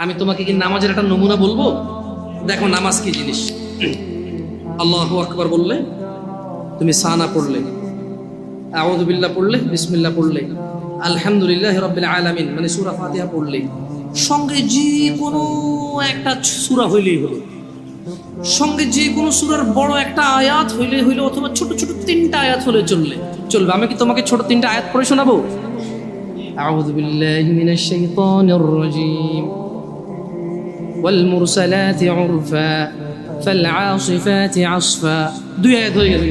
আমি তোমাকে কি নামাজের একটা নমুনা বলবো? দেখো নামাজ কি জিনিস। আল্লাহু আকবার বললে, তুমি সানা পড়লে, আউযু বিল্লাহ পড়লে, বিসমিল্লাহ পড়লে, আলহামদুলিল্লাহি রাব্বিল আলামিন মানে সূরা ফাতিহা পড়লে, সঙ্গে যে কোনো একটা সূরা হইলেই হলো, সঙ্গে যে কোনো সূরার বড় একটা আয়াত হইলে হইলো, অথবা ছোট ছোট 3টা আয়াত হলে চলবে। আমি কি তোমাকে ছোট 3টা আয়াত পড়ে শোনাবো? আউযু বিল্লাহি মিনাশ শাইতানির রাজীম, ওয়াল মুরসালাতি উরফা ফাল আসিফাতি আসফা। 2 আয়াত হয়ে গেছে।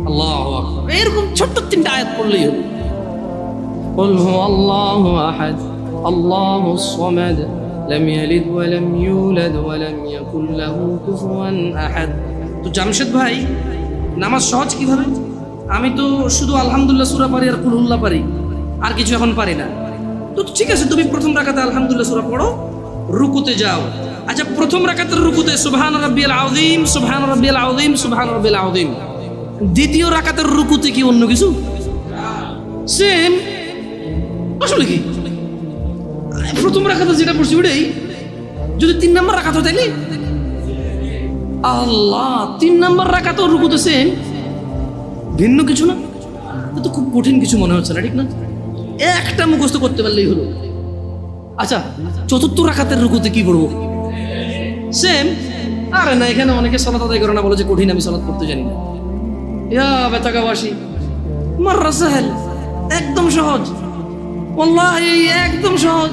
আল্লাহু আকবার। এরকম ছোট্ট 3টা আয়াত পড়লেই হলো। কুল হুয়াল্লাহু আহাদ আল্লাহুস সামাদ লাম ইয়ালিদ ওয়া লাম ইউলাদ ওয়া লাম ইয়াকুল লাহু কুফুয়ান আহাদ। তো জামশেদ ভাই, নামাজ সহজ কিভাবে? আমি তো শুধু আলহামদুলিল্লাহ সূরা পারি আর কুল হুল্লাহ পারি, আর কিছু এখন পারি না। তো ঠিক আছে, তুমি প্রথম রাকাতে আলহামদুলিল্লাহ সূরা পড়ো, রুকুতে যাও। আচ্ছা, প্রথম রাকাতের রুকুতে সুবহান রাব্বিয়াল আযীম, সুবহান রাব্বিয়াল আযীম, সুবহান রাব্বিয়াল আযীম। দ্বিতীয় রাকাতের রুকুতে কি অন্য কিছু? সেম। আসলে কি প্রথম রাকাতে যেটা পড়ছি ওটাই, যদি 3 নম্বর রাকাত হয় তাইলে আল্লাহ 3 নম্বর রাকাতেও রুকুতে সেম, ভিন্ন কিছু না। তো খুব কঠিন কিছু মনে হচ্ছে না, ঠিক না? একটা মুখস্থ করতে পারলেই হলো। আচ্ছা, চতুর্থ রাকাতের রুকুতে কি পড়বো? সেম। আরে না, এখানে অনেকে সালাত আদায় করে না, বলে যে কঠিন, আমি সালাত করতে জানি না। ইয়া বেতাকাবাসী, মাররা সাহেল, একদম সহজ, ওয়াল্লাহি একদম সহজ।